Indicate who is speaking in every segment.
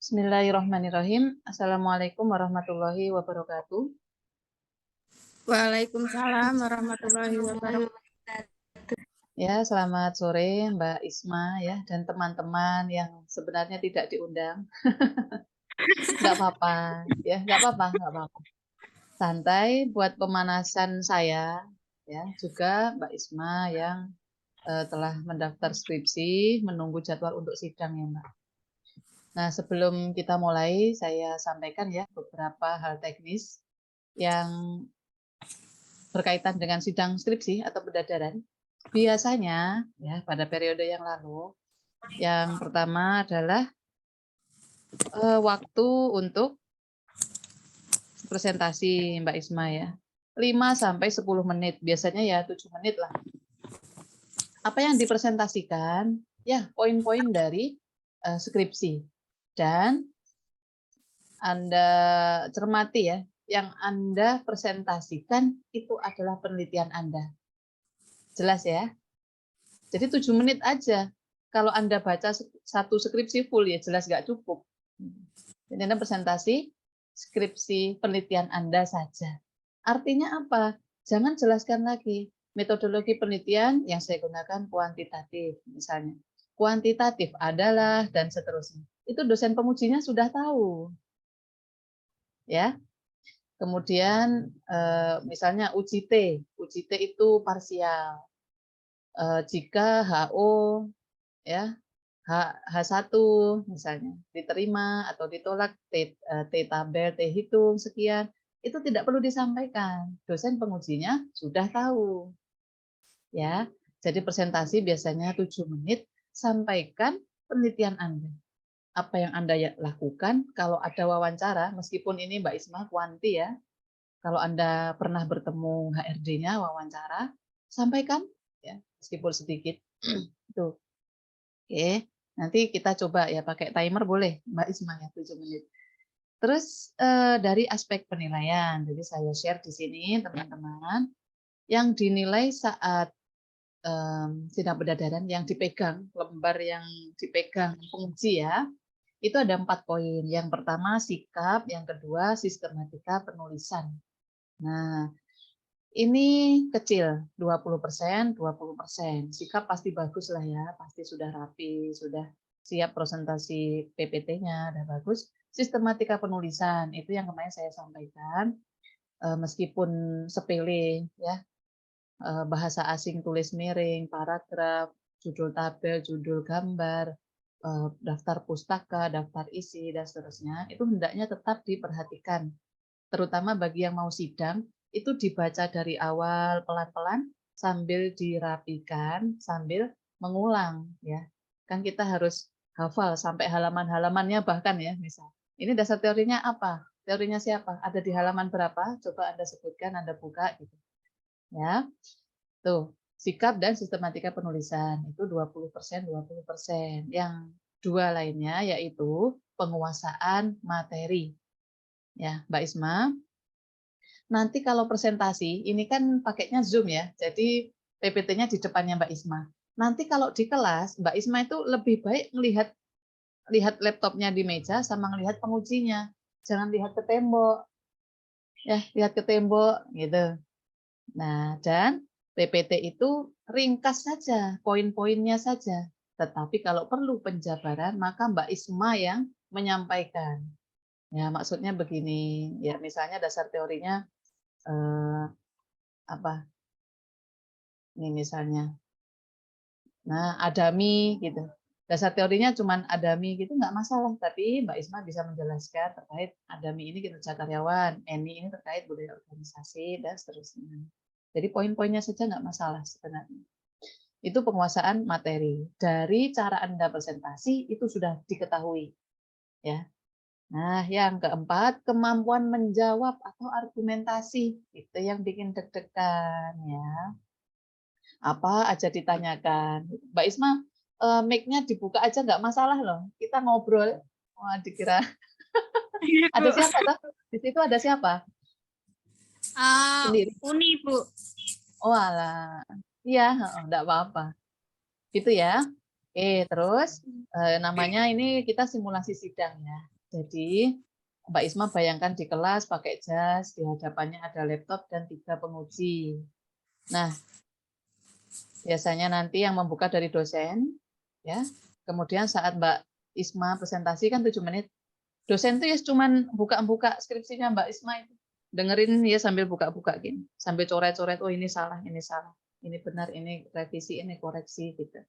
Speaker 1: Bismillahirrahmanirrahim. Assalamualaikum warahmatullahi wabarakatuh.
Speaker 2: Waalaikumsalam warahmatullahi wabarakatuh.
Speaker 1: Ya, selamat sore Mbak Isma ya dan teman-teman yang sebenarnya tidak diundang. Nggak apa-apa, ya nggak apa-apa. Santai buat pemanasan saya ya, juga Mbak Isma yang telah mendaftar skripsi, menunggu jadwal untuk sidang ya Mbak. Nah, sebelum kita mulai, saya sampaikan ya beberapa hal teknis yang berkaitan dengan sidang skripsi atau pendadaran. Biasanya ya pada periode yang lalu, yang pertama adalah waktu untuk presentasi Mbak Isma ya. 5-10 menit, biasanya ya 7 menit lah. Apa yang dipresentasikan? Ya, poin-poin dari skripsi. Dan Anda cermati ya, yang Anda presentasikan itu adalah penelitian Anda. Jelas ya? Jadi 7 menit aja. Kalau Anda baca satu skripsi full ya jelas nggak cukup. Jadi Anda presentasi skripsi penelitian Anda saja. Artinya apa? Jangan jelaskan lagi. Metodologi penelitian yang saya gunakan kuantitatif misalnya. Kuantitatif adalah dan seterusnya. Itu dosen pengujinya sudah tahu. Ya. Kemudian misalnya uji T itu parsial. Jika HO ya H1 misalnya diterima atau ditolak T tabel, T hitung sekian, itu tidak perlu disampaikan. Dosen pengujinya sudah tahu. Ya. Jadi presentasi biasanya 7 menit, sampaikan penelitian Anda. Apa yang Anda lakukan kalau ada wawancara, meskipun ini Mbak Isma kuanti ya. Kalau Anda pernah bertemu HRD-nya wawancara, sampaikan ya, meskipun sedikit. Tuh. Oke. Nanti kita coba ya pakai timer boleh Mbak Isma ya 7 menit. Terus dari aspek penilaian, jadi saya share di sini teman-teman yang dinilai saat sidang pendadaran yang dipegang, lembar yang dipegang penguji ya, itu ada 4 poin. Yang pertama sikap, yang kedua sistematika penulisan. Nah, ini kecil, 20%, 20%. Sikap pasti bagus lah ya, pasti sudah rapi, sudah siap presentasi PPT-nya, udah bagus. Sistematika penulisan, itu yang kemarin saya sampaikan, meskipun sepele ya, bahasa asing tulis miring, paragraf, judul tabel, judul gambar, daftar pustaka, daftar isi, dan seterusnya, itu hendaknya tetap diperhatikan. Terutama bagi yang mau sidang, itu dibaca dari awal pelan-pelan sambil dirapikan, sambil mengulang ya. Kan kita harus hafal sampai halaman-halamannya bahkan ya, misal. Ini dasar teorinya apa? Teorinya siapa? Ada di halaman berapa? Coba Anda sebutkan, Anda buka gitu. Ya. Tuh, sikap dan sistematika penulisan itu 20%, 20%. Yang dua lainnya yaitu penguasaan materi. Ya, Mbak Isma. Nanti kalau presentasi, ini kan pakainya Zoom ya, jadi PPT-nya di depannya Mbak Isma. Nanti kalau di kelas, Mbak Isma itu lebih baik lihat laptopnya di meja sama ngelihat pengujinya. Jangan lihat ke tembok. Ya, lihat ke tembok gitu. Nah, dan PPT itu ringkas saja, poin-poinnya saja. Tetapi kalau perlu penjabaran, maka Mbak Isma yang menyampaikan. Ya, maksudnya begini, ya misalnya dasar teorinya apa? Ini misalnya. Nah, adami gitu. Dasar teorinya cuma adami gitu nggak masalah, tapi Mbak Isma bisa menjelaskan terkait adami ini kinerja karyawan, ENI ini terkait budaya organisasi dan seterusnya. Jadi poin-poinnya saja nggak masalah sebenarnya. Itu penguasaan materi. Dari cara Anda presentasi itu sudah diketahui. Ya. Nah, yang keempat, kemampuan menjawab atau argumentasi. Itu yang bikin deg-degan ya. Apa aja ditanyakan. Mbak Isma, mic-nya dibuka aja nggak masalah loh. Kita ngobrol. Wah, dikira ada siapa toh? Di situ ada siapa? Sendiri.
Speaker 2: Uni, Bu.
Speaker 1: Oh alah. Iya, enggak apa-apa. Gitu ya. Oke, terus namanya ini kita simulasi sidang ya. Jadi Mbak Isma bayangkan di kelas pakai jas, di hadapannya ada laptop dan 3 penguji. Nah, biasanya nanti yang membuka dari dosen, ya. Kemudian saat Mbak Isma presentasi kan 7 menit. Dosen itu ya cuman buka-buka skripsinya Mbak Isma itu. Dengerin ya sambil buka-buka gini, sambil coret-coret, oh ini salah, ini benar, ini revisi, ini koreksi gitu.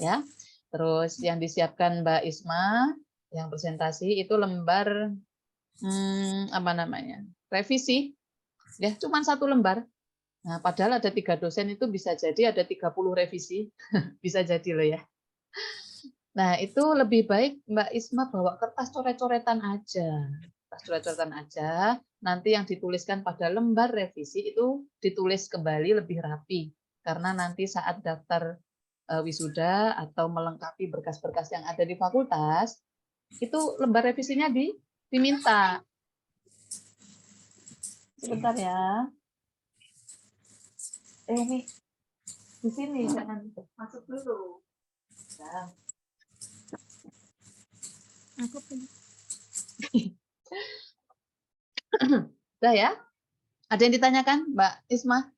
Speaker 1: Ya. Terus yang disiapkan Mbak Isma yang presentasi itu lembar apa namanya? Revisi. Ya, cuma 1 lembar. Nah, padahal ada 3 dosen itu bisa jadi ada 30 revisi. Bisa jadi loh ya. Nah, itu lebih baik Mbak Isma bawa kertas coret-coretan aja. Kertas coret-coretan aja, nanti yang dituliskan pada lembar revisi itu ditulis kembali lebih rapi. Karena nanti saat daftar wisuda atau melengkapi berkas-berkas yang ada di fakultas, itu lembar revisinya diminta. Sebentar ya. Ini di sini jangan masuk dulu. Nah.
Speaker 2: Aku punya.
Speaker 1: Udah ya? Ada yang ditanyakan, Mbak Isma?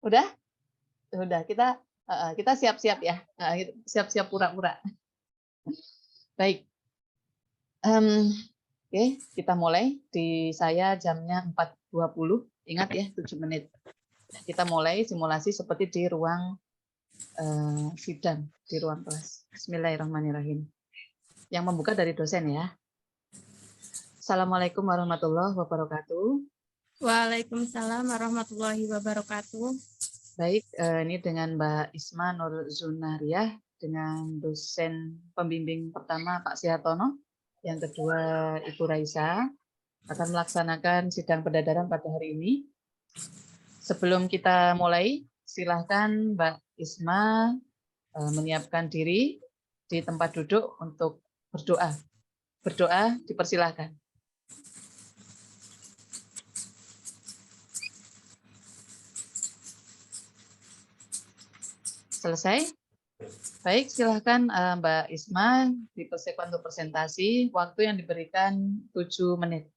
Speaker 1: Udah? Udah, kita siap-siap ya. Siap-siap pura-pura. Baik. Oke, kita mulai. Di saya jamnya 4.20. Ingat ya, 7 menit. Kita mulai simulasi seperti di ruang sidang, di ruang kelas. Bismillahirrahmanirrahim. Yang membuka dari dosen ya. Assalamualaikum warahmatullahi wabarakatuh.
Speaker 2: Waalaikumsalam warahmatullahi wabarakatuh.
Speaker 1: Baik, ini dengan Mbak Isma Nur Zunariah, dengan dosen pembimbing pertama Pak Sihartono, yang kedua Ibu Raisa, akan melaksanakan sidang pendadaran pada hari ini. Sebelum kita mulai, silahkan Mbak Isma menyiapkan diri di tempat duduk untuk berdoa. Berdoa dipersilahkan. Selesai? Baik, silahkan Mbak Isma dipersiapkan untuk presentasi. Waktu yang diberikan 7 menit.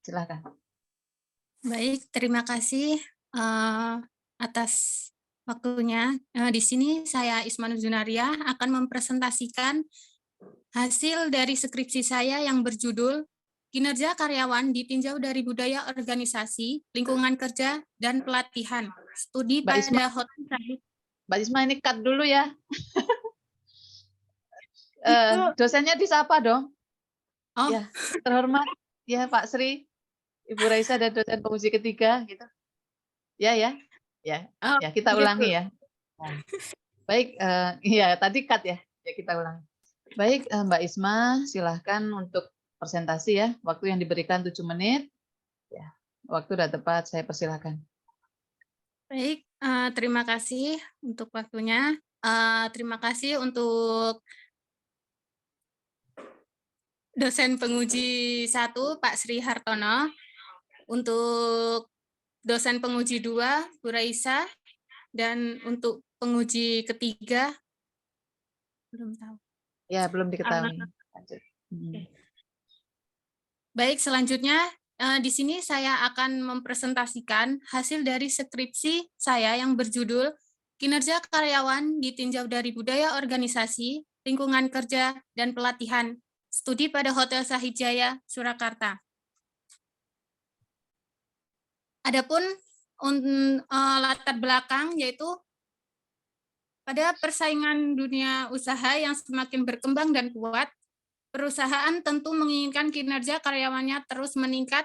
Speaker 1: Silahkan.
Speaker 2: Baik, terima kasih atas waktunya. Di sini saya Ismanur Zunaria akan mempresentasikan hasil dari skripsi saya yang berjudul Kinerja Karyawan Ditinjau dari Budaya Organisasi, Lingkungan Kerja, dan Pelatihan. Studi
Speaker 1: Mbak Isma,
Speaker 2: pada Hotel Sahid.
Speaker 1: Mbak Isma ini cut dulu ya. Dosennya disapa dong.
Speaker 2: Oh,
Speaker 1: Ya, terhormat ya Pak Sri, Ibu Raisa dan dosen penguji ketiga gitu. Ya.
Speaker 2: oh,
Speaker 1: Ya kita
Speaker 2: gitu.
Speaker 1: ulangi ya. Nah, baik, ya tadi cut ya. Ya kita ulangi. Baik, Mbak Isma, silahkan untuk presentasi ya. Waktu yang diberikan 7 menit. Ya, waktu sudah tepat, saya persilahkan.
Speaker 2: Baik, terima kasih untuk waktunya. Terima kasih untuk dosen penguji 1, Pak Sri Hartono, untuk dosen penguji 2, Bu Raisa, dan untuk penguji ketiga, belum tahu.
Speaker 1: Ya, belum diketahui. Lanjut.
Speaker 2: Baik, selanjutnya di sini saya akan mempresentasikan hasil dari skripsi saya yang berjudul Kinerja Karyawan Ditinjau dari Budaya Organisasi, Lingkungan Kerja, dan Pelatihan. Studi pada Hotel Sahidjaya, Surakarta. Adapun latar belakang yaitu pada persaingan dunia usaha yang semakin berkembang dan kuat, perusahaan tentu menginginkan kinerja karyawannya terus meningkat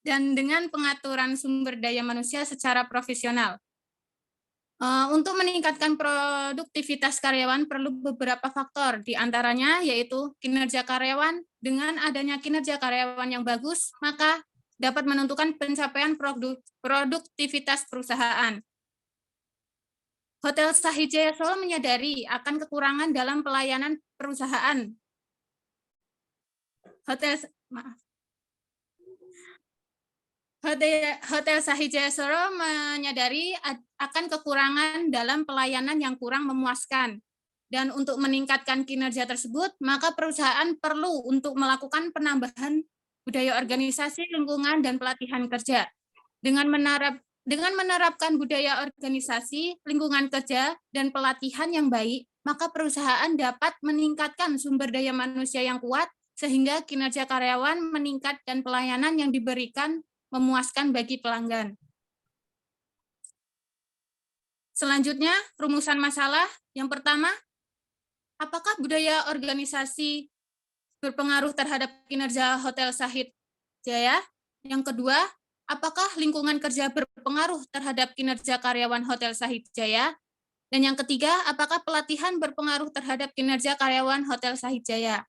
Speaker 2: dan dengan pengaturan sumber daya manusia secara profesional. Untuk meningkatkan produktivitas karyawan perlu beberapa faktor, di antaranya yaitu kinerja karyawan. Dengan adanya kinerja karyawan yang bagus, maka dapat menentukan pencapaian produktivitas perusahaan. Hotel Sahidjaya Solo menyadari akan kekurangan dalam pelayanan perusahaan. Hotel Sahidjaya Solo menyadari akan kekurangan dalam pelayanan yang kurang memuaskan. Dan untuk meningkatkan kinerja tersebut, maka perusahaan perlu untuk melakukan penambahan budaya organisasi, lingkungan, dan pelatihan kerja. Dengan menerapkan budaya organisasi, lingkungan kerja, dan pelatihan yang baik, maka perusahaan dapat meningkatkan sumber daya manusia yang kuat, sehingga kinerja karyawan meningkat dan pelayanan yang diberikan memuaskan bagi pelanggan. Selanjutnya, rumusan masalah. Yang pertama, apakah budaya organisasi berpengaruh terhadap kinerja Hotel Shahid Jaya? Yang kedua, apakah lingkungan kerja berpengaruh terhadap kinerja karyawan Hotel Shahid Jaya? Dan yang ketiga, apakah pelatihan berpengaruh terhadap kinerja karyawan Hotel Shahid Jaya?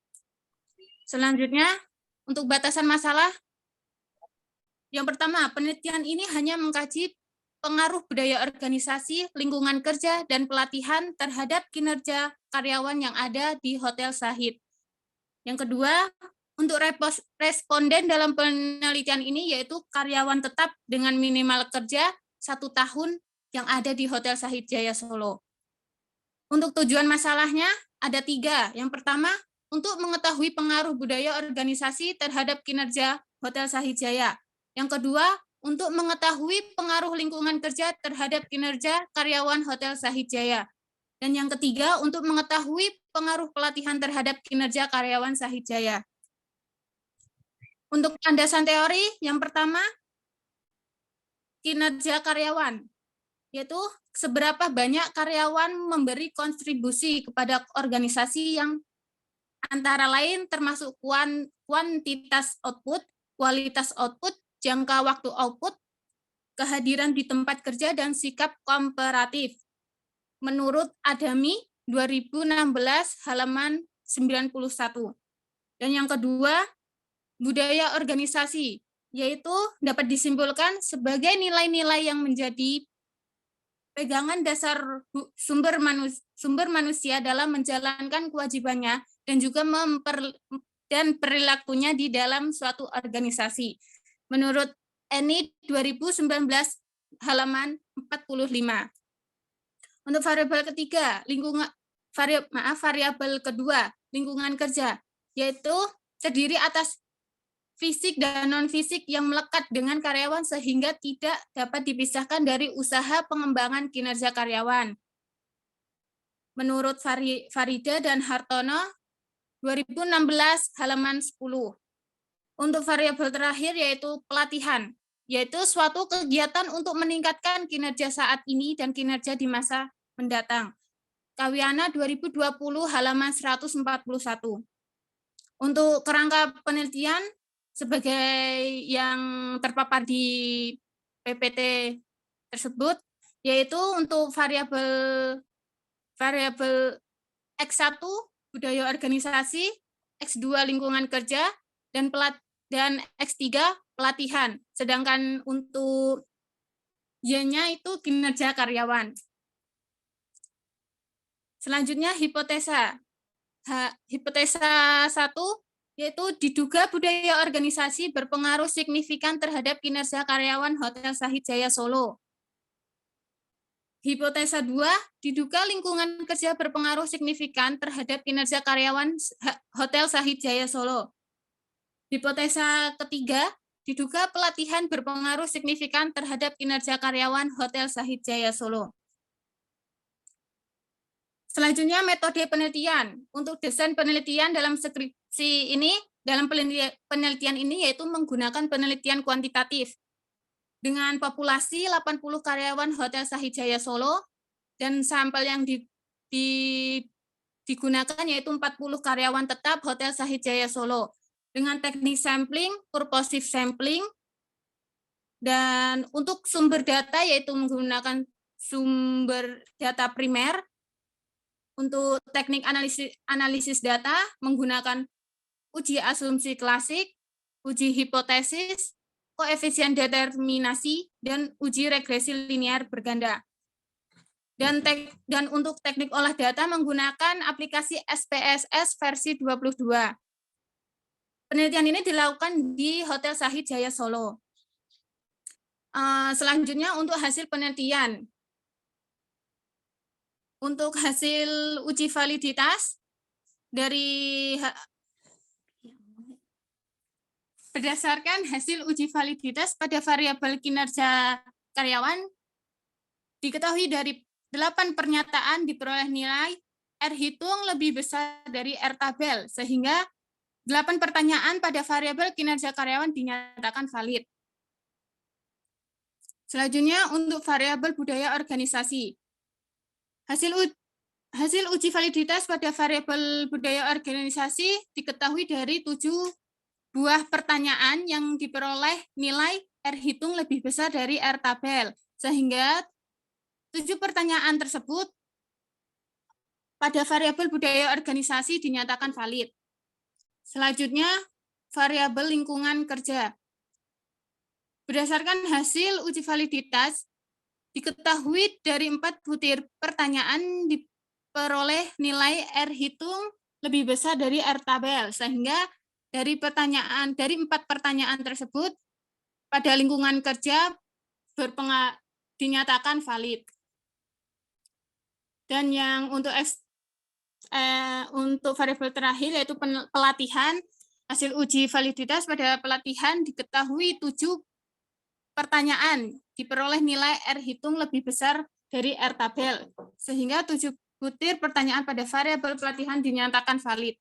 Speaker 2: Selanjutnya, untuk batasan masalah, yang pertama, penelitian ini hanya mengkaji pengaruh budaya organisasi, lingkungan kerja, dan pelatihan terhadap kinerja karyawan yang ada di Hotel Shahid. Yang kedua, untuk responden dalam penelitian ini yaitu karyawan tetap dengan minimal kerja 1 tahun yang ada di Hotel Shahid Jaya Solo. Untuk tujuan masalahnya ada 3. Yang pertama, untuk mengetahui pengaruh budaya organisasi terhadap kinerja Hotel Shahid Jaya. Yang kedua, untuk mengetahui pengaruh lingkungan kerja terhadap kinerja karyawan Hotel Shahid Jaya. Dan yang ketiga, untuk mengetahui pengaruh pelatihan terhadap kinerja karyawan Shahid Jaya. Untuk landasan teori, yang pertama, kinerja karyawan, yaitu seberapa banyak karyawan memberi kontribusi kepada organisasi yang antara lain termasuk kuantitas output, kualitas output, jangka waktu output, kehadiran di tempat kerja, dan sikap kooperatif. Menurut Adami 2016 halaman 91. Dan yang kedua, budaya organisasi, yaitu dapat disimpulkan sebagai nilai-nilai yang menjadi pegangan dasar sumber manusia dalam menjalankan kewajibannya dan juga perilakunya di dalam suatu organisasi. Menurut ENI 2019 halaman 45. Untuk variabel ketiga, variabel kedua, lingkungan kerja, yaitu terdiri atas fisik dan non-fisik yang melekat dengan karyawan sehingga tidak dapat dipisahkan dari usaha pengembangan kinerja karyawan. Menurut Farida dan Hartono, 2016 halaman 10. Untuk variabel terakhir yaitu pelatihan, yaitu suatu kegiatan untuk meningkatkan kinerja saat ini dan kinerja di masa mendatang. Kawiana 2020 halaman 141. Untuk kerangka penelitian sebagai yang terpapar di PPT tersebut, yaitu untuk variabel X1 budaya organisasi, X2 lingkungan kerja, dan X3 pelatihan. Sedangkan untuk Y-nya itu kinerja karyawan. Selanjutnya hipotesa. Hipotesa 1 yaitu diduga budaya organisasi berpengaruh signifikan terhadap kinerja karyawan Hotel Shahid Jaya Solo. Hipotesa 2, diduga lingkungan kerja berpengaruh signifikan terhadap kinerja karyawan Hotel Shahid Jaya Solo. Hipotesa ketiga, diduga pelatihan berpengaruh signifikan terhadap kinerja karyawan Hotel Shahid Jaya Solo. Selanjutnya metode penelitian. Untuk desain penelitian dalam skripsi ini, dalam penelitian ini yaitu menggunakan penelitian kuantitatif dengan populasi 80 karyawan Hotel Shahid Jaya Solo dan sampel yang digunakan yaitu 40 karyawan tetap Hotel Shahid Jaya Solo dengan teknik sampling, purposive sampling, dan untuk sumber data yaitu menggunakan sumber data primer. Untuk teknik analisis data menggunakan uji asumsi klasik, uji hipotesis, koefisien determinasi, dan uji regresi linear berganda. Dan untuk teknik olah data menggunakan aplikasi SPSS versi 22. Penelitian ini dilakukan di Hotel Shahid Jaya Solo. Selanjutnya untuk hasil penelitian. Untuk hasil uji validitas dari berdasarkan hasil uji validitas pada variabel kinerja karyawan, diketahui dari 8 pernyataan diperoleh nilai R hitung lebih besar dari R tabel, sehingga 8 pertanyaan pada variabel kinerja karyawan dinyatakan valid. Selanjutnya untuk variabel budaya organisasi. Hasil uji validitas pada variabel budaya organisasi diketahui dari 7 buah pertanyaan yang diperoleh nilai R hitung lebih besar dari R tabel, sehingga 7 pertanyaan tersebut pada variabel budaya organisasi dinyatakan valid. Selanjutnya, variabel lingkungan kerja. Berdasarkan hasil uji validitas, diketahui dari 4 butir pertanyaan diperoleh nilai R hitung lebih besar dari R tabel, sehingga dari 4 pertanyaan tersebut pada lingkungan kerja dinyatakan valid. Dan yang untuk variabel terakhir yaitu pelatihan, hasil uji validitas pada pelatihan diketahui 7 pertanyaan diperoleh nilai R hitung lebih besar dari R tabel, sehingga 7 butir pertanyaan pada variabel pelatihan dinyatakan valid.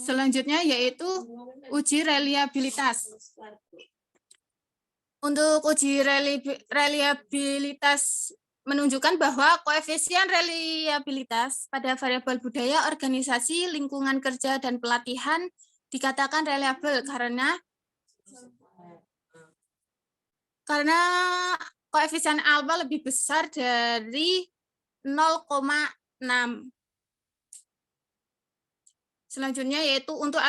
Speaker 2: Selanjutnya yaitu uji reliabilitas. Untuk uji reliabilitas menunjukkan bahwa koefisien reliabilitas pada variabel budaya, organisasi, lingkungan kerja, dan pelatihan dikatakan reliabel karena koefisien alfa lebih besar dari 0,6. Selanjutnya yaitu untuk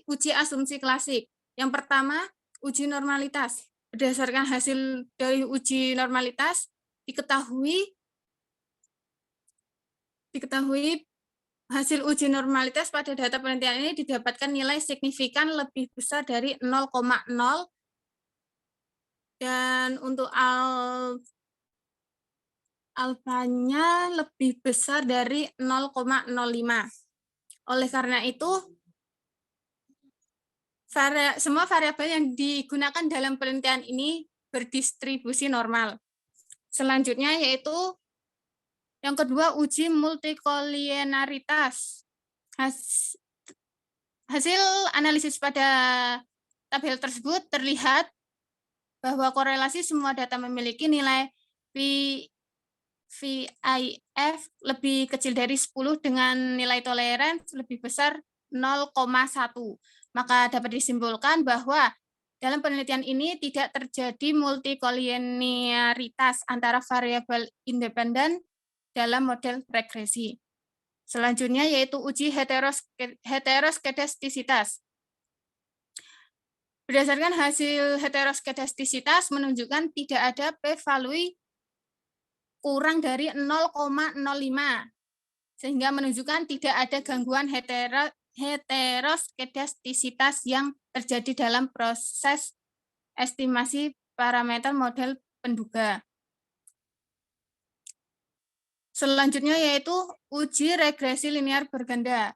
Speaker 2: uji asumsi klasik. Yang pertama, uji normalitas. Berdasarkan hasil dari uji normalitas, diketahui hasil uji normalitas pada data penelitian ini didapatkan nilai signifikan lebih besar dari 0,0, dan untuk alfanya lebih besar dari 0,05. Oleh karena itu, semua variabel yang digunakan dalam penelitian ini berdistribusi normal. Selanjutnya yaitu yang kedua, uji multikolinearitas. Hasil analisis pada tabel tersebut terlihat bahwa korelasi semua data memiliki nilai VIF lebih kecil dari 10 dengan nilai toleransi lebih besar 0,1. Maka dapat disimpulkan bahwa dalam penelitian ini tidak terjadi multikolinearitas antara variabel independen dalam model regresi. Selanjutnya yaitu uji heteroskedastisitas. Berdasarkan hasil heteroskedastisitas menunjukkan tidak ada p-value kurang dari 0,05, sehingga menunjukkan tidak ada gangguan heteroskedastisitas yang terjadi dalam proses estimasi parameter model penduga. Selanjutnya yaitu uji regresi linear berganda.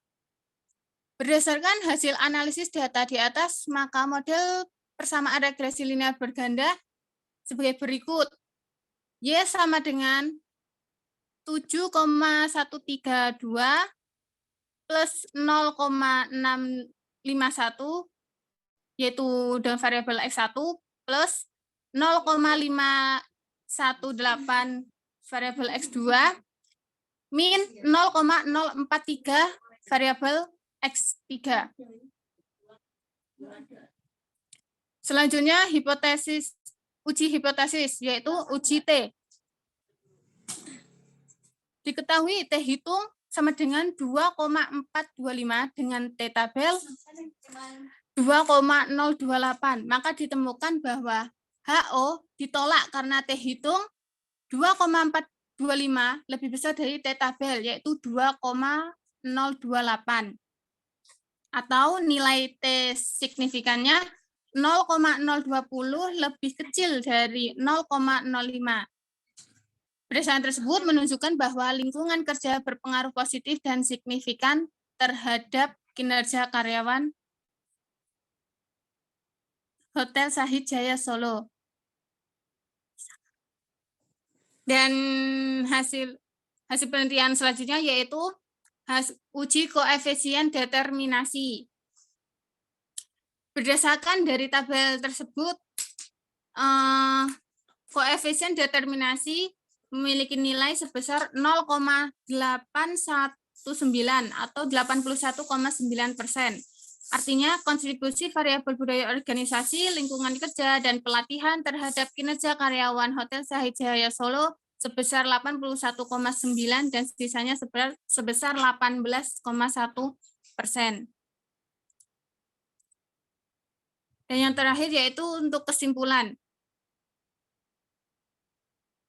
Speaker 2: Berdasarkan hasil analisis data di atas, maka model persamaan regresi linear berganda sebagai berikut. Y sama dengan 7,132 plus 0,651, yaitu dengan variabel X1, plus 0,518 variabel X2, min 0,043 variabel X3. Selanjutnya uji hipotesis, yaitu uji T. Diketahui T hitung sama dengan 2,425 dengan T tabel 2,028. Maka ditemukan bahwa HO ditolak karena T hitung 2,425 lebih besar dari T tabel, yaitu 2,028. Atau nilai T signifikannya 0,020 lebih kecil dari 0,05. Berdasarkan tersebut menunjukkan bahwa lingkungan kerja berpengaruh positif dan signifikan terhadap kinerja karyawan Hotel Shahid Jaya Solo. Dan hasil penelitian selanjutnya yaitu uji koefisien determinasi. Berdasarkan dari tabel tersebut, koefisien determinasi memiliki nilai sebesar 0,819 atau 81,9%. Artinya kontribusi variabel budaya organisasi, lingkungan kerja, dan pelatihan terhadap kinerja karyawan Hotel Shahid Jaya Solo sebesar 81,9 dan sisanya sebesar 18,1%. Dan yang terakhir yaitu untuk kesimpulan.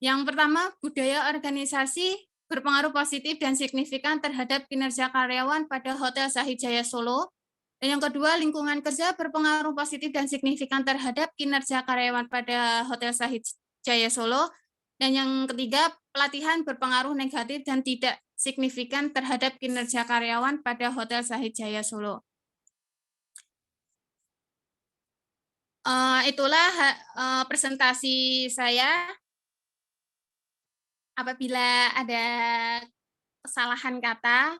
Speaker 2: Yang pertama, budaya organisasi berpengaruh positif dan signifikan terhadap kinerja karyawan pada Hotel Shahid Jaya Solo. Dan yang kedua, lingkungan kerja berpengaruh positif dan signifikan terhadap kinerja karyawan pada Hotel Shahid Jaya Solo. Dan yang ketiga, pelatihan berpengaruh negatif dan tidak signifikan terhadap kinerja karyawan pada Hotel Shahid Jaya Solo. Itulah presentasi saya. Apabila ada kesalahan kata,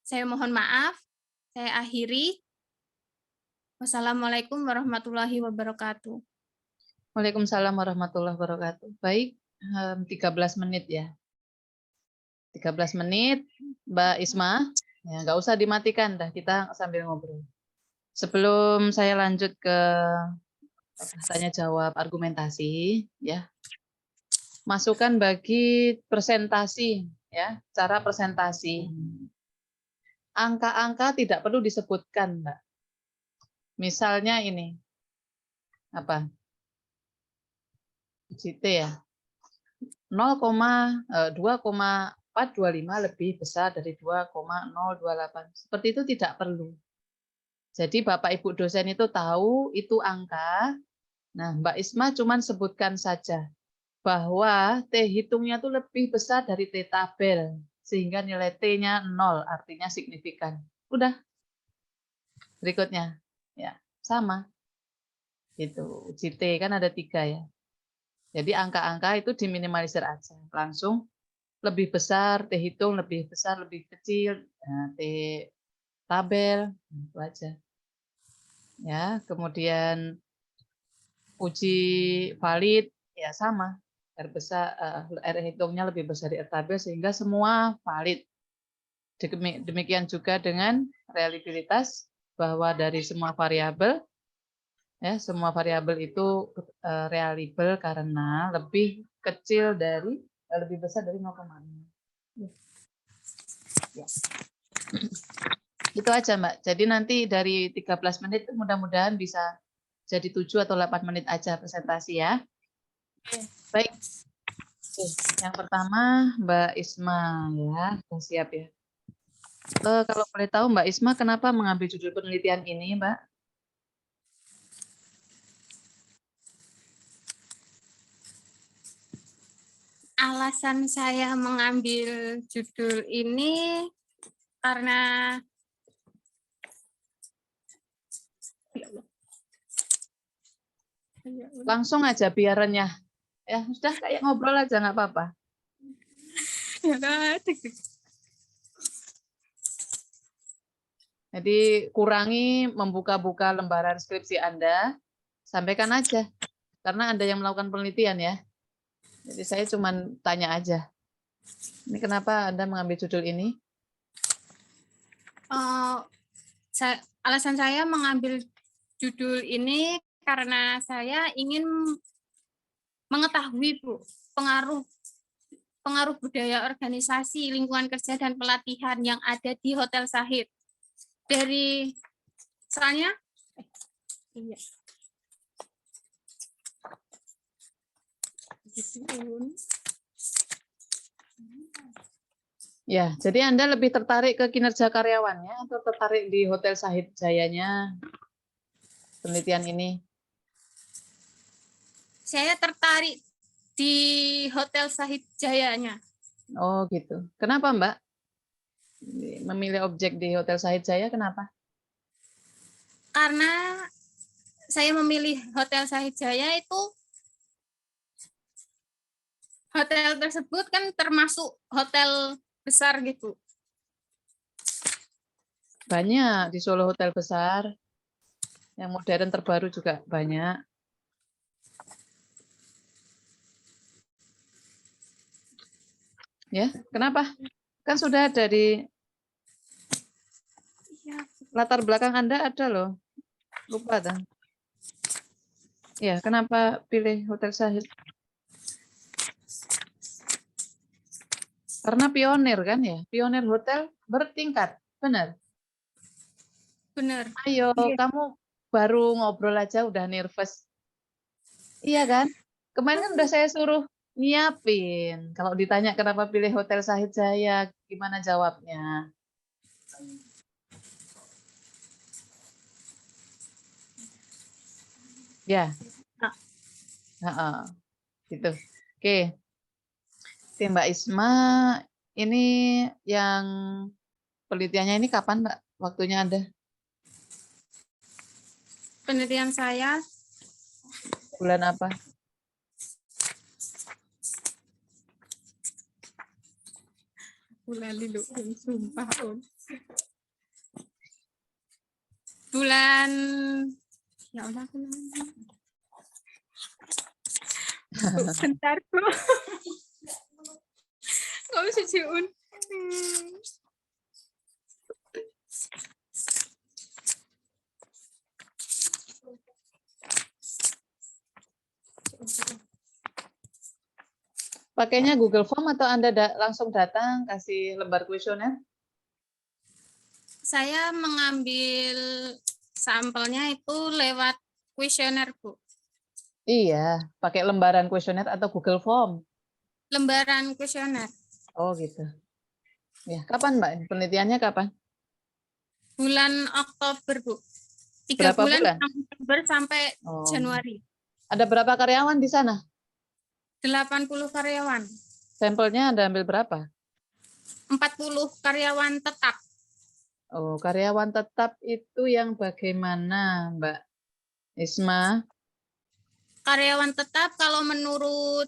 Speaker 2: saya mohon maaf. Saya akhiri. Wassalamualaikum warahmatullahi wabarakatuh.
Speaker 1: Waalaikumsalam warahmatullahi wabarakatuh. Baik, 13 menit ya. 13 menit, Mbak Isma. Ya, nggak usah dimatikan, dah kita sambil ngobrol. Sebelum saya lanjut ke tanya jawab argumentasi, ya. Masukan bagi presentasi, ya, cara presentasi. Angka-angka tidak perlu disebutkan, Mbak. Misalnya ini, apa? CT ya, 2,425 lebih besar dari 2,028. Seperti itu tidak perlu. Jadi Bapak Ibu dosen itu tahu itu angka. Nah, Mbak Isma cuman sebutkan saja bahwa T hitungnya itu lebih besar dari T tabel, sehingga nilai T-nya 0, artinya signifikan. Udah. Berikutnya, ya sama. Itu uji T kan ada 3 ya. Jadi angka-angka itu diminimalisir aja. Langsung lebih besar, T hitung lebih besar, lebih kecil, nah, T tabel, itu aja. Ya, kemudian uji valid ya sama. R besar, R hitungnya lebih besar dari R tabel sehingga semua valid. Demikian juga dengan reliabilitas bahwa dari semua variabel, ya semua variabel itu reliable karena lebih kecil dari lebih besar dari 0,6. Ya. Itu aja Mbak. Jadi nanti dari 13 menit mudah-mudahan bisa jadi 7 atau 8 menit aja presentasi ya. Baik. Yang pertama Mbak Isma ya, sudah siap ya. Kalau boleh tahu Mbak Isma kenapa mengambil judul penelitian ini Mbak?
Speaker 2: Alasan saya mengambil judul ini karena
Speaker 1: Langsung aja biar renyah. Ya, sudah kayak ngobrol aja nggak apa-apa. Jadi kurangi membuka-buka lembaran skripsi Anda, sampaikan aja. Karena Anda yang melakukan penelitian ya. Jadi saya cuma tanya aja. Ini kenapa Anda mengambil judul ini?
Speaker 2: Alasan saya mengambil judul ini karena saya ingin mengetahui Bu, pengaruh budaya organisasi, lingkungan kerja dan pelatihan yang ada di Hotel Shahid. Soalnya iya.
Speaker 1: Ya, jadi Anda lebih tertarik ke kinerja karyawannya atau tertarik di Hotel Shahid Jayanya penelitian ini?
Speaker 2: Saya tertarik Di Hotel Sahid Jayanya.
Speaker 1: Oh gitu. Kenapa Mbak memilih objek di Hotel Sahid Jaya? Kenapa?
Speaker 2: Karena saya memilih Hotel Sahid Jaya itu, hotel tersebut kan termasuk hotel besar gitu.
Speaker 1: Banyak di Solo hotel besar, yang modern terbaru juga banyak. Ya, kenapa? Kan sudah ada di
Speaker 2: Ya,
Speaker 1: latar belakang Anda ada loh. Lupa kan? Ya, kenapa pilih Hotel Sahid? Karena pionir kan ya, pionir hotel bertingkat, benar.
Speaker 2: benar.
Speaker 1: Ayo,
Speaker 2: Iya.
Speaker 1: kamu baru ngobrol aja udah nervous. Iya kan? Kemarin kan udah saya suruh nyiapin. Kalau ditanya kenapa pilih Hotel Sahid Jaya, gimana jawabnya? Ya,
Speaker 2: Ah,
Speaker 1: heeh, gitu. Oke, oke Mbak Isma, ini yang penelitiannya ini kapan Mbak? Waktunya ada?
Speaker 2: penelitian saya
Speaker 1: Bulan apa?
Speaker 2: bulan lilu, sumpah. Bulan, ya Allah, bentar Bu. Kok bisa ciun?
Speaker 1: Pakainya Google Form atau Anda langsung datang kasih lembar kuesioner?
Speaker 2: Saya mengambil sampelnya itu lewat kuesioner, Bu.
Speaker 1: Iya, pakai lembaran kuesioner atau Google Form.
Speaker 2: Lembaran kuesioner.
Speaker 1: Oh gitu. Ya, kapan Mbak? Penelitiannya kapan?
Speaker 2: Bulan Oktober, Bu. 3
Speaker 1: Berapa
Speaker 2: bulan,
Speaker 1: bulan?
Speaker 2: Oktober sampai
Speaker 1: Oh.
Speaker 2: Januari.
Speaker 1: Ada berapa karyawan di sana?
Speaker 2: 80 karyawan.
Speaker 1: Sampelnya Anda ambil berapa?
Speaker 2: 40 karyawan tetap.
Speaker 1: Oh, karyawan tetap itu yang bagaimana, Mbak Isma?
Speaker 2: Karyawan tetap kalau menurut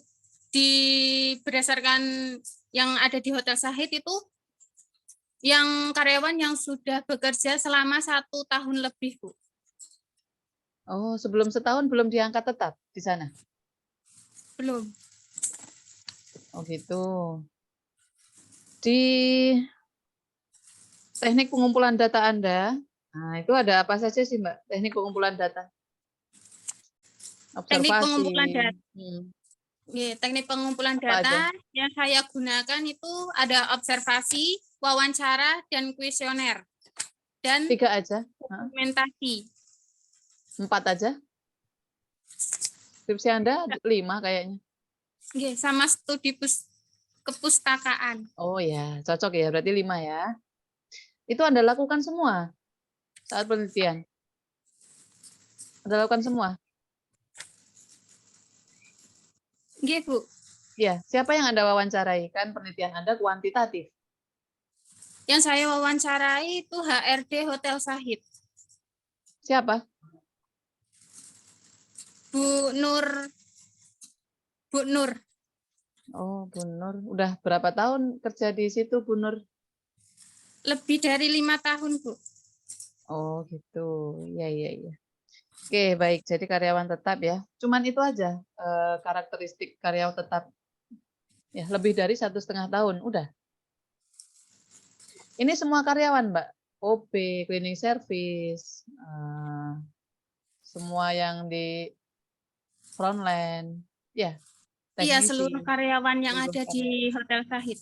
Speaker 2: berdasarkan yang ada di Hotel Sahid itu, yang karyawan yang sudah bekerja selama 1 tahun lebih, Bu.
Speaker 1: Oh, sebelum setahun belum diangkat tetap di sana?
Speaker 2: Belum.
Speaker 1: Oh gitu. Di teknik pengumpulan data Anda, nah itu ada apa saja sih Mbak? Teknik pengumpulan data?
Speaker 2: Teknik
Speaker 1: Observasi.
Speaker 2: pengumpulan data.
Speaker 1: Hmm,
Speaker 2: Teknik pengumpulan
Speaker 1: apa aja?
Speaker 2: data yang saya gunakan itu ada observasi, wawancara, dan kuesioner. Dan
Speaker 1: 3 aja? Hah?
Speaker 2: dokumentasi.
Speaker 1: 4 aja? Skripsi Anda 5 kayaknya.
Speaker 2: Sama studi kepustakaan.
Speaker 1: Oh ya, cocok ya, berarti 5 ya. Itu Anda lakukan semua saat penelitian? Anda lakukan semua?
Speaker 2: Bu.
Speaker 1: Ya, siapa yang Anda wawancarai? Kan penelitian Anda kuantitatif.
Speaker 2: Yang saya wawancarai itu HRD Hotel Sahid.
Speaker 1: Siapa?
Speaker 2: Bu Nur. Bu Nur.
Speaker 1: Oh, Bu Nur. Udah berapa tahun kerja di situ, Bu Nur?
Speaker 2: Lebih dari 5 tahun, Bu.
Speaker 1: Oh, gitu. Iya, iya, iya. Oke, baik. Jadi karyawan tetap ya. Cuman itu aja karakteristik karyawan tetap. Ya, lebih dari 1,5 tahun. Udah. Ini semua karyawan, Mbak. OP, cleaning service, semua yang di frontline. Ya,
Speaker 2: Iya, seluruh
Speaker 1: teknisi.
Speaker 2: karyawan yang
Speaker 1: Seluruh
Speaker 2: ada
Speaker 1: karyawan.
Speaker 2: di Hotel Sahid.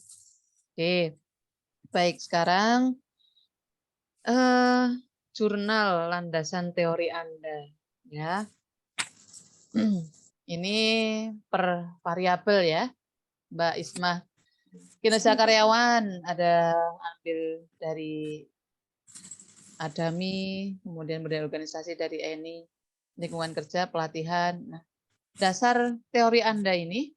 Speaker 1: Oke, baik. Sekarang jurnal landasan teori Anda. Ya, ini per variabel ya, Mbak Isma. Kinerja karyawan ada ambil dari Adami, kemudian model organisasi dari ENI, lingkungan kerja, pelatihan. Nah, dasar teori Anda ini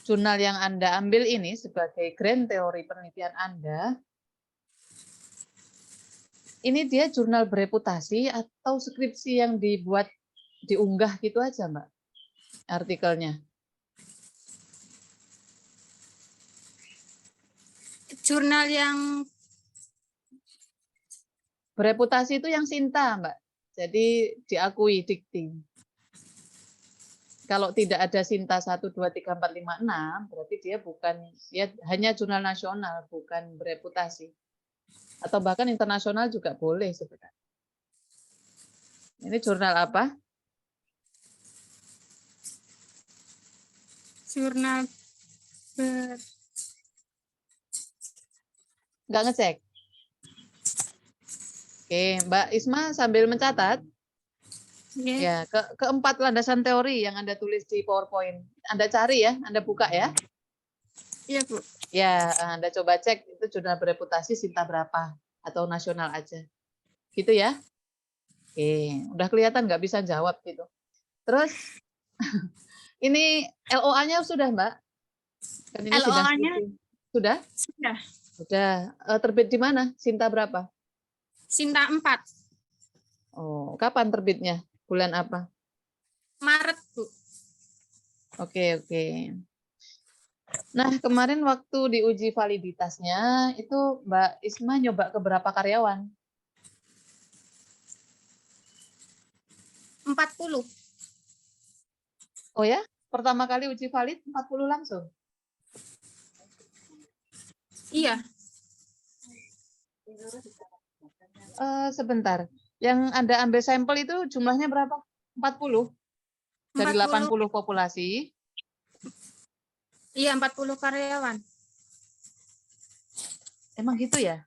Speaker 1: jurnal yang Anda ambil ini sebagai grand teori penelitian Anda, ini dia jurnal bereputasi atau skripsi yang dibuat, diunggah gitu aja, Mbak, artikelnya?
Speaker 2: Jurnal yang
Speaker 1: Bereputasi itu yang Sinta, Mbak. Jadi diakui dikti. Kalau tidak ada Sinta 1, 2, 3, 4, 5, 6, berarti dia bukan, ya hanya jurnal nasional, bukan bereputasi. Atau bahkan internasional juga boleh sebenarnya. Ini jurnal apa?
Speaker 2: jurnal
Speaker 1: Nggak ngecek? Oke, Mbak Isma sambil mencatat. Ya, keempat landasan teori yang Anda tulis di PowerPoint. Anda cari ya, Anda buka ya.
Speaker 2: Iya, Bu.
Speaker 1: Ya, Anda coba cek itu jurnal bereputasi Sinta berapa atau nasional aja. Gitu ya. Oke, udah kelihatan nggak bisa jawab gitu. Terus ini LOA-nya sudah, Mbak? Kan ini sidang
Speaker 2: LOA-nya
Speaker 1: skripsi. Sudah?
Speaker 2: sudah.
Speaker 1: Sudah. Terbit di mana? Sinta berapa?
Speaker 2: Sinta 4.
Speaker 1: Oh, kapan terbitnya? Bulan apa?
Speaker 2: Maret, Bu.
Speaker 1: Oke, oke. Nah, kemarin waktu diuji validitasnya, itu Mbak Isma nyoba ke berapa karyawan?
Speaker 2: 40.
Speaker 1: Oh ya? Pertama kali uji valid 40 langsung?
Speaker 2: Iya.
Speaker 1: Sebentar. Yang Anda ambil sampel itu jumlahnya berapa? 40? Dari
Speaker 2: 40.
Speaker 1: 80 populasi?
Speaker 2: Iya, 40 karyawan.
Speaker 1: Emang gitu ya?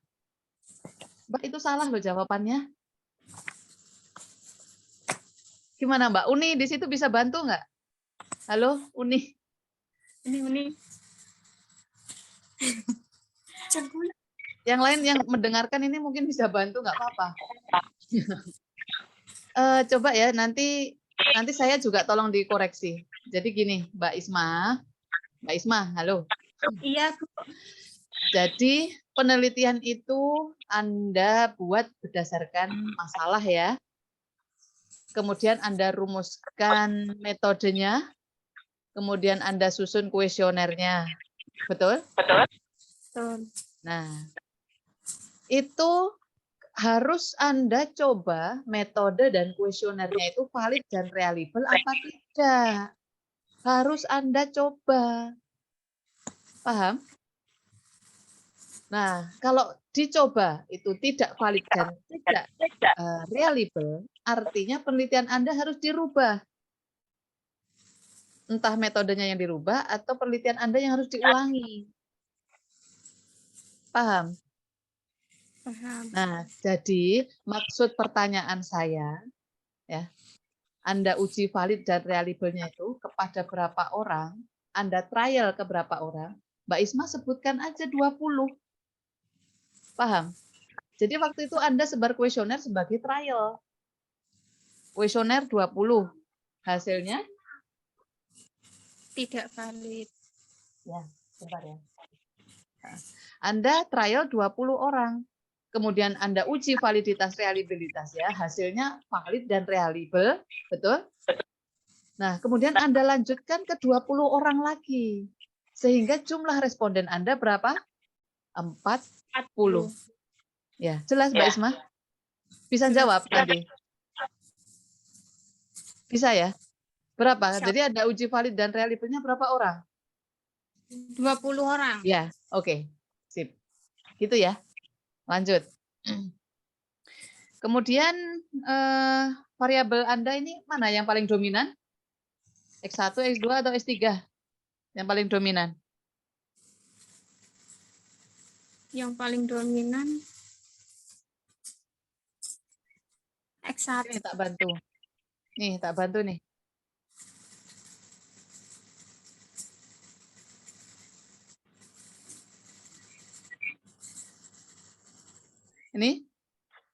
Speaker 1: Mbak, itu salah loh jawabannya. Gimana Mbak? Uni di situ bisa bantu nggak? Halo, Uni.
Speaker 2: Ini.
Speaker 1: Yang lain yang mendengarkan ini mungkin bisa bantu, nggak apa-apa. Coba ya, nanti saya juga tolong dikoreksi. Jadi gini, Mbak Isma, halo.
Speaker 2: Iya, Bu.
Speaker 1: Jadi penelitian itu Anda buat berdasarkan masalah ya. Kemudian Anda rumuskan metodenya, kemudian Anda susun kuesionernya. Betul?
Speaker 2: Betul.
Speaker 1: Nah, itu harus Anda coba metode dan kuesionernya itu valid dan reliable apa tidak. Harus Anda coba. Paham? Nah, kalau dicoba itu tidak valid dan tidak reliable, artinya penelitian Anda harus dirubah. Entah metodenya yang dirubah atau penelitian Anda yang harus diulangi. Paham?
Speaker 2: Paham.
Speaker 1: Nah, jadi maksud pertanyaan saya, ya, Anda uji valid dan reliable-nya itu kepada berapa orang, Anda trial ke berapa orang, Mbak Isma sebutkan aja 20. Paham? Jadi waktu itu Anda sebar kuesioner sebagai trial. Kuesioner 20. Hasilnya?
Speaker 2: Tidak valid.
Speaker 1: Ya, sebentar ya. Anda trial 20 orang. Kemudian Anda uji validitas reliabilitas ya, hasilnya valid dan reliable, betul? Nah, kemudian Anda lanjutkan ke 20 orang lagi. Sehingga jumlah responden Anda berapa? 40. Ya, jelas Mbak Isma? Bisa jawab tadi? Bisa ya? Berapa? Jadi ada uji valid dan reliable-nya berapa orang?
Speaker 2: 20 orang.
Speaker 1: Ya, oke. Sip. Gitu ya. Lanjut. Kemudian variabel Anda ini mana yang paling dominan? X1, X2 atau S3? Yang paling dominan?
Speaker 2: Yang paling dominan X1.
Speaker 1: Ini tak bantu. Nih, tak bantu nih. Ini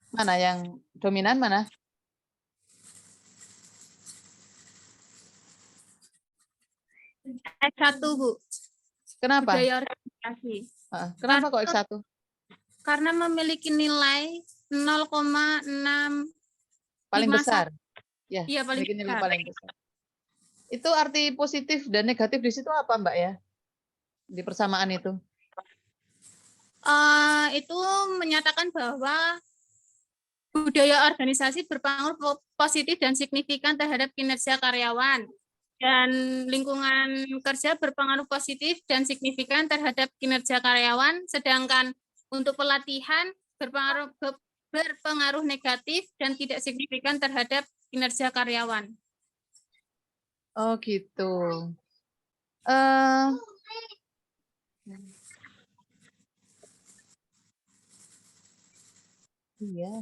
Speaker 1: mana yang dominan mana?
Speaker 2: X1, Bu.
Speaker 1: Kenapa?
Speaker 2: budaya organisasi.
Speaker 1: Kenapa kok X1?
Speaker 2: Karena memiliki nilai 0,6
Speaker 1: paling besar. Ya,
Speaker 2: Iya, paling
Speaker 1: memiliki nilai
Speaker 2: besar.
Speaker 1: paling besar. Itu arti positif dan negatif di situ apa, Mbak ya? Di persamaan itu.
Speaker 2: Itu menyatakan bahwa budaya organisasi berpengaruh positif dan signifikan terhadap kinerja karyawan. Dan lingkungan kerja berpengaruh positif dan signifikan terhadap kinerja karyawan, sedangkan untuk pelatihan berpengaruh negatif dan tidak signifikan terhadap kinerja karyawan.
Speaker 1: Oh gitu. Iya.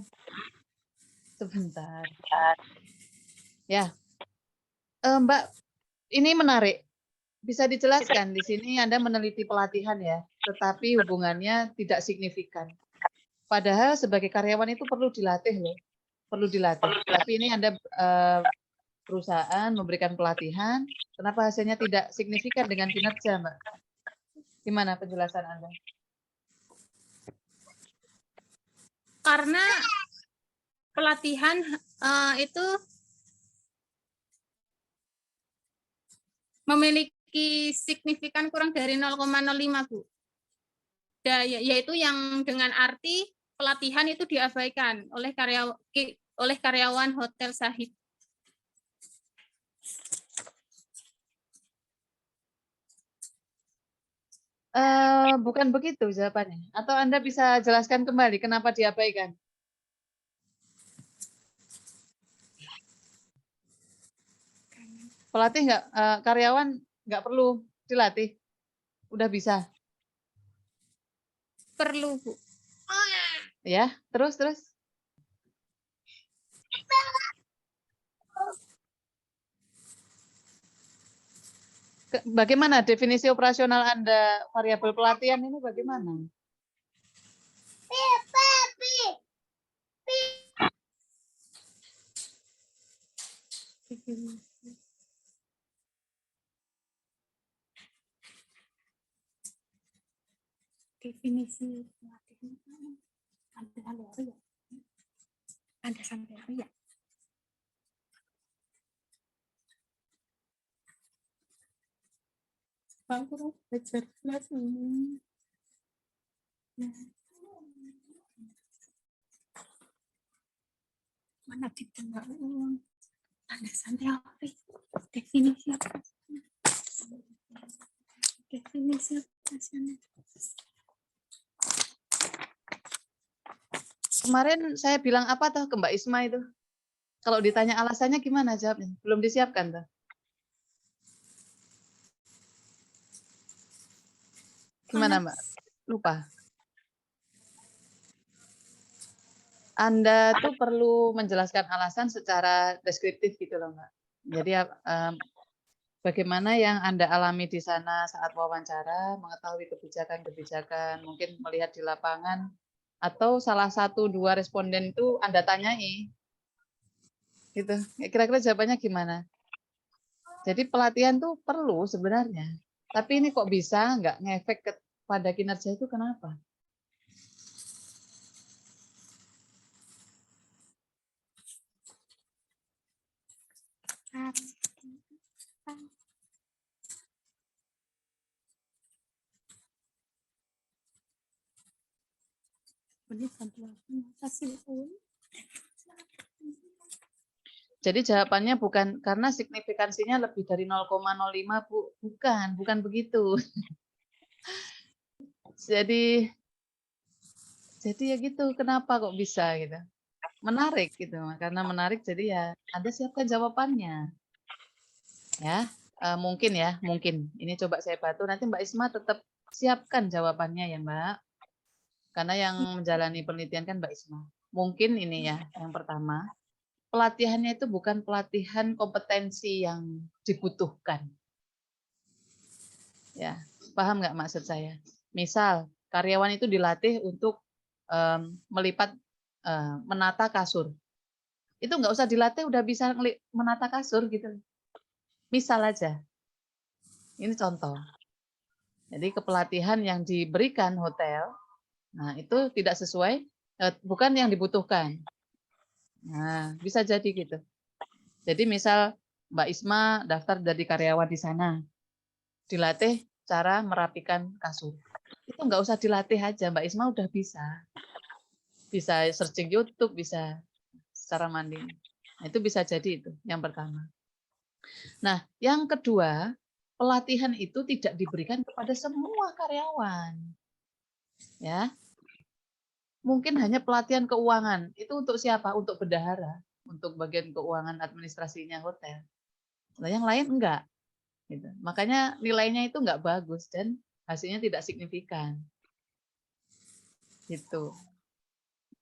Speaker 1: Sebentar. Ya. Mbak, ini menarik. Bisa dijelaskan di sini Anda meneliti pelatihan ya, tetapi hubungannya tidak signifikan. Padahal sebagai karyawan itu perlu dilatih loh, perlu dilatih. Tapi ini Anda perusahaan memberikan pelatihan, kenapa hasilnya tidak signifikan dengan kinerja, Mbak? Gimana penjelasan Anda?
Speaker 2: Karena pelatihan itu memiliki signifikan kurang dari 0,05, Bu. Yaitu yang dengan arti pelatihan itu diabaikan oleh karyawan Hotel Sahid.
Speaker 1: Bukan begitu jawabannya. Atau Anda bisa jelaskan kembali kenapa diabaikan? Pelatih karyawan nggak perlu dilatih, udah bisa.
Speaker 2: Perlu, Bu.
Speaker 1: Ya, terus. Bagaimana definisi operasional Anda variabel pelatihan ini bagaimana?
Speaker 2: Definisi pelatihan ada sampai ya. Bangku belajar kelas ini. Mana kita nggak landasan teori definisi apa? Definisi operasional.
Speaker 1: Kemarin saya bilang apa tuh ke Mbak Isma itu? Kalau ditanya alasannya gimana jawabnya? Belum disiapkan tuh. Gimana Mbak? Lupa. Anda tuh perlu menjelaskan alasan secara deskriptif gitu loh Mbak. Jadi bagaimana yang Anda alami di sana saat wawancara, mengetahui kebijakan-kebijakan, mungkin melihat di lapangan, atau salah satu dua responden itu Anda tanyai. Gitu. Kira-kira jawabannya gimana? Jadi pelatihan tuh perlu sebenarnya. Tapi ini kok bisa nggak ngefek pada kinerja itu kenapa? Jadi jawabannya bukan karena signifikansinya lebih dari 0,05 Bu, bukan begitu. Jadi ya gitu, kenapa kok bisa gitu? Menarik gitu, karena menarik jadi ya Anda siapkan jawabannya. Ya, mungkin ya, mungkin. Ini coba saya bantu, nanti Mbak Isma tetap siapkan jawabannya ya Mbak. Karena yang menjalani penelitian kan Mbak Isma. Mungkin ini ya, yang pertama, pelatihannya itu bukan pelatihan kompetensi yang dibutuhkan. Ya, paham nggak maksud saya? Misal, karyawan itu dilatih untuk melipat, menata kasur. Itu nggak usah dilatih, udah bisa menata kasur gitu. Misal aja. Ini contoh. Jadi kepelatihan yang diberikan hotel, nah itu tidak sesuai, bukan yang dibutuhkan. Nah, bisa jadi gitu. Jadi misal Mbak Isma daftar jadi karyawan di sana, dilatih cara merapikan kasur. Itu nggak usah dilatih aja, Mbak Isma udah bisa. Bisa searching YouTube, bisa secara mandiri. Nah, itu bisa jadi itu yang pertama. Nah, yang kedua, pelatihan itu tidak diberikan kepada semua karyawan. Ya. Mungkin hanya pelatihan keuangan. Itu untuk siapa? Untuk bendahara, untuk bagian keuangan administrasinya hotel. Nah, yang lain enggak. Gitu. Makanya nilainya itu enggak bagus dan hasilnya tidak signifikan. Gitu.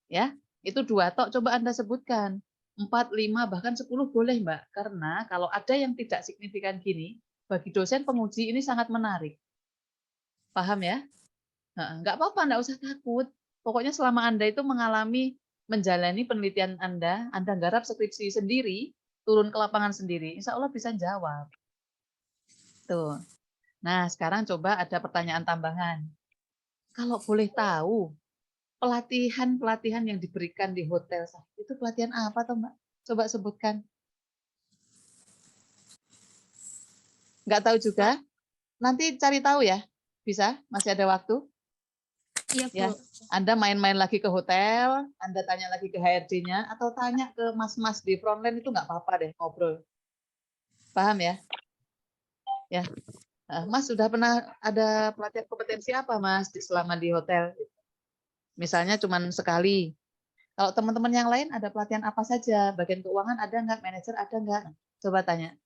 Speaker 1: Ya, itu 2 tok coba Anda sebutkan. 4, 5, bahkan 10 boleh, Mbak. Karena kalau ada yang tidak signifikan gini, bagi dosen penguji ini sangat menarik. Paham ya? Enggak apa-apa, enggak usah takut. Pokoknya selama Anda itu menjalani penelitian Anda garap skripsi sendiri, turun ke lapangan sendiri, insya Allah bisa jawab. Tuh. Nah, sekarang coba ada pertanyaan tambahan. Kalau boleh tahu, pelatihan-pelatihan yang diberikan di hotel itu pelatihan apa toh, Mbak? Coba sebutkan. Nggak tahu juga? Nanti cari tahu ya. Bisa? Masih ada waktu?
Speaker 2: Iya,
Speaker 1: Ya.
Speaker 2: Bu.
Speaker 1: Anda main-main lagi ke hotel, Anda tanya lagi ke HRD-nya, atau tanya ke mas-mas di frontline itu nggak apa-apa deh ngobrol. Paham ya? Ya. Mas sudah pernah ada pelatihan kompetensi apa, Mas, selama di hotel? Misalnya cuma sekali. Kalau teman-teman yang lain ada pelatihan apa saja? Bagian keuangan ada nggak? Manajer ada nggak? Coba tanya.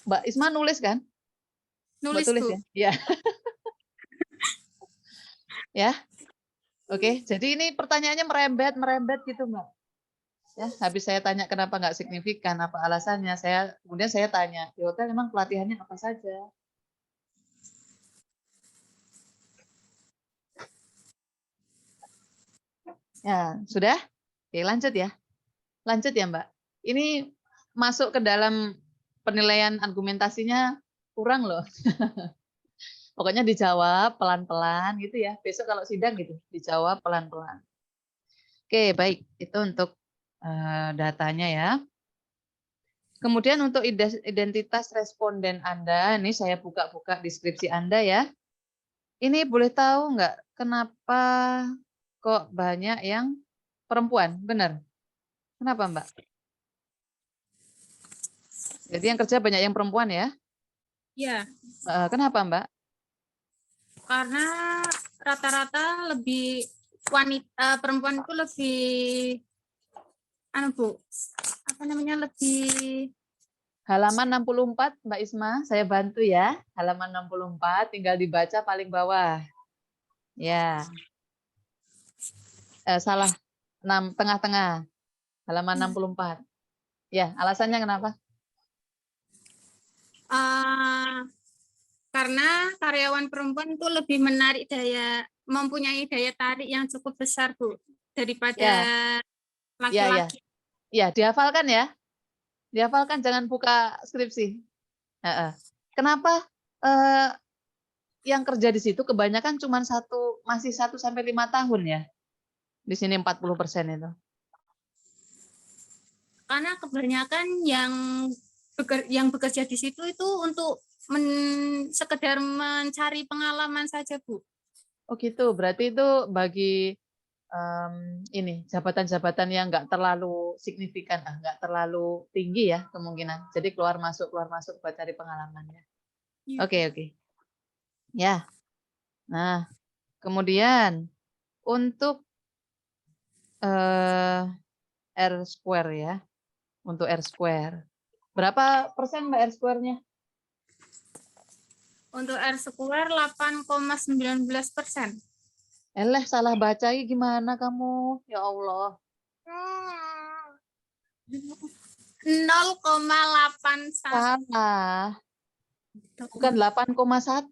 Speaker 1: Mbak Isma nulis kan? Mbak
Speaker 2: Nulis,
Speaker 1: tulis
Speaker 2: Bu.
Speaker 1: ya? Iya. Ya. Oke, jadi ini pertanyaannya merembet gitu, Mbak. Ya, habis saya tanya kenapa nggak signifikan, apa alasannya, kemudian saya tanya, di hotel memang pelatihannya apa saja? Ya, sudah? Oke, lanjut ya. Lanjut ya, Mbak. Ini masuk ke dalam penilaian argumentasinya kurang loh. Pokoknya dijawab pelan-pelan gitu ya. Besok kalau sidang gitu, dijawab pelan-pelan. Oke, baik. Itu untuk datanya ya. Kemudian untuk identitas responden Anda, ini saya buka-buka deskripsi Anda ya. Ini boleh tahu nggak kenapa kok banyak yang perempuan? Benar? Kenapa, Mbak? Jadi yang kerja banyak yang perempuan ya?
Speaker 2: Iya,
Speaker 1: Kenapa, Mbak?
Speaker 2: karena rata-rata lebih perempuan itu lebih Bu, apa namanya, lebih
Speaker 1: Halaman 64, Mbak Isma, saya bantu ya. Halaman 64, tinggal dibaca paling bawah. Ya, salah, tengah-tengah, halaman 64. Ya, alasannya kenapa?
Speaker 2: karena karyawan perempuan itu lebih mempunyai daya tarik yang cukup besar, Bu, daripada
Speaker 1: Ya, ya.
Speaker 2: laki-laki.
Speaker 1: Ya, dihafalkan ya. Dihafalkan, jangan buka skripsi. Kenapa yang kerja di situ kebanyakan cuma masih 1-5 tahun ya? Di sini 40% itu.
Speaker 2: Karena kebanyakan yang bekerja di situ itu untuk sekedar mencari pengalaman saja, Bu.
Speaker 1: Oh gitu, berarti itu bagi ini jabatan-jabatan yang nggak terlalu signifikan, nggak terlalu tinggi ya kemungkinan. Jadi keluar masuk buat cari pengalamannya.
Speaker 2: Ya.
Speaker 1: Oke. Ya. Nah, kemudian untuk R square ya, untuk R square. Berapa persen Mbak R square-nya?
Speaker 2: Untuk R square 8,19%.
Speaker 1: Salah baca gimana kamu? Ya Allah.
Speaker 2: 0,81.
Speaker 1: Salah. Bukan 8,1%.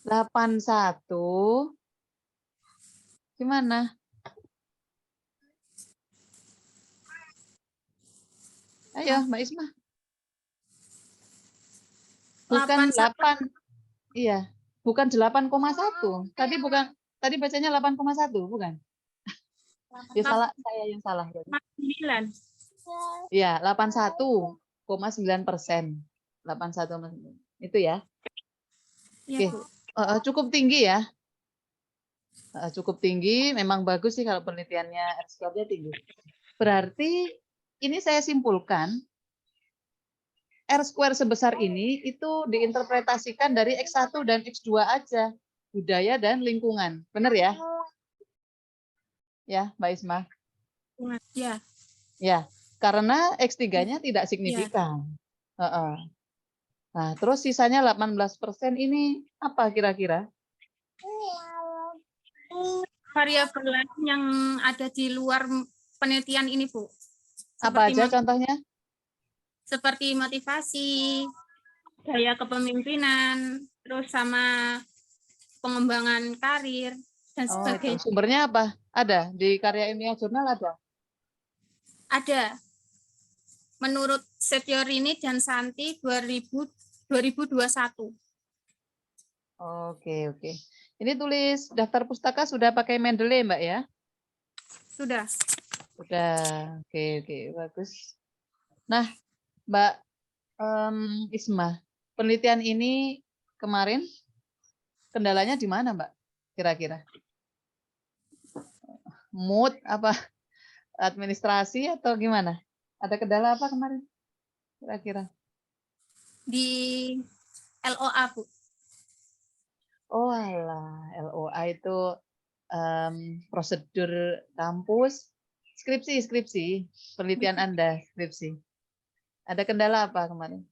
Speaker 1: 81. Gimana? Ayo, Mbak Isma. Bukan
Speaker 2: 81.
Speaker 1: 8. Iya, bukan 8,1. Tadi bacanya 8,1, bukan? Ya salah, saya yang salah.
Speaker 2: 9.
Speaker 1: Iya, 81,9%. 81,9. Itu ya.
Speaker 2: Ya,
Speaker 1: Oke.
Speaker 2: Bu.
Speaker 1: Cukup tinggi ya. Cukup tinggi, memang bagus sih kalau penelitiannya R-square-nya tinggi. Berarti ini saya simpulkan R-square sebesar ini itu diinterpretasikan dari X1 dan X2 aja. Budaya dan lingkungan. Benar ya? Ya, Mbak Isma?
Speaker 2: Ya.
Speaker 1: Ya, karena X3-nya tidak signifikan. Nah, terus sisanya 18% ini apa kira-kira?
Speaker 2: Variabel lain yang ada di luar penelitian ini, Bu.
Speaker 1: Apa aja contohnya?
Speaker 2: Seperti motivasi, gaya kepemimpinan, terus sama pengembangan karir, dan
Speaker 1: Oh, itu.
Speaker 2: sebagainya.
Speaker 1: Sumbernya apa? Ada di karya ilmiah jurnal ada?
Speaker 2: Ada. Menurut Setiorini dan Santi 2021.
Speaker 1: Oke, oke. Ini tulis daftar pustaka sudah pakai Mendeley, Mbak ya?
Speaker 2: Sudah.
Speaker 1: Sudah. Oke, oke, bagus. Nah, Mbak Isma, penelitian ini kemarin kendalanya di mana, Mbak? Kira-kira? Mood apa? Administrasi atau gimana? Ada kendala apa kemarin? Kira-kira?
Speaker 2: Di LOA, Bu.
Speaker 1: Oh alah, LOA itu prosedur kampus, skripsi, penelitian Anda, skripsi. Ada kendala apa kemarin?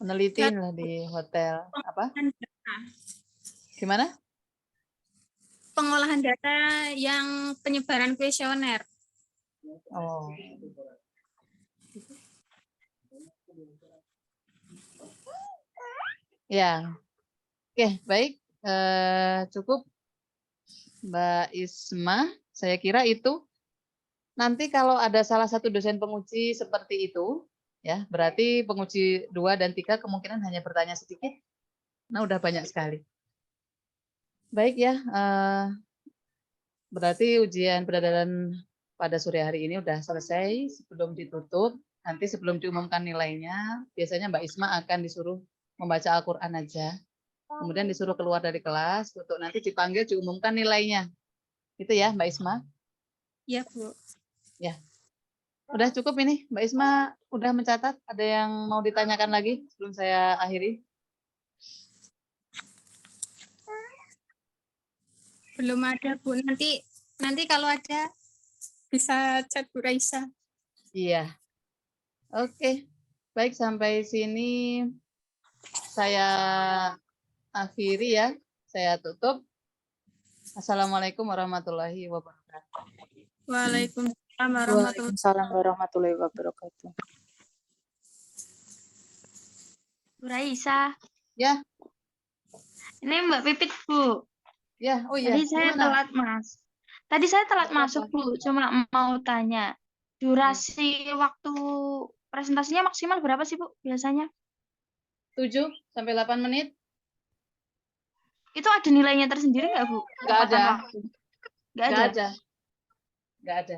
Speaker 1: Meneliti lah di hotel. Apa? Gimana?
Speaker 2: Pengolahan data yang penyebaran kuesioner.
Speaker 1: Oh. Ya, oke, baik. Cukup Mbak Isma, saya kira itu. Nanti kalau ada salah satu dosen penguji seperti itu, ya berarti penguji 2 dan 3 kemungkinan hanya bertanya sedikit. Nah, udah banyak sekali. Baik ya, berarti ujian pendadaran pada sore hari ini udah selesai. Sebelum ditutup, nanti sebelum diumumkan nilainya, biasanya Mbak Isma akan disuruh membaca Al-Quran aja. Kemudian disuruh keluar dari kelas untuk nanti dipanggil diumumkan nilainya. Itu ya Mbak Isma?
Speaker 2: Iya, Bu.
Speaker 1: Ya. Udah cukup ini, Mbak Isma udah mencatat. Ada yang mau ditanyakan lagi sebelum saya akhiri?
Speaker 2: Belum ada, Bu. Nanti kalau ada bisa chat Bu Raisa.
Speaker 1: Iya. Oke. Baik, sampai sini saya akhiri ya. Saya tutup. Assalamualaikum warahmatullahi wabarakatuh.
Speaker 2: Waalaikumsalam
Speaker 3: warahmatullahi wabarakatuh.
Speaker 4: Bu Raisa.
Speaker 1: Ya.
Speaker 4: Ini Mbak Pipit, Bu.
Speaker 1: Ya, oh iya.
Speaker 4: Tadi saya telat, Mas. Tadi saya telat masuk, Bu. Cuma mau tanya, durasi waktu presentasinya maksimal berapa sih, Bu, biasanya?
Speaker 1: 7 sampai 8 menit.
Speaker 4: Itu ada nilainya tersendiri nggak, Bu?
Speaker 1: Nggak ada.
Speaker 4: Nggak ada.
Speaker 1: Nggak ada.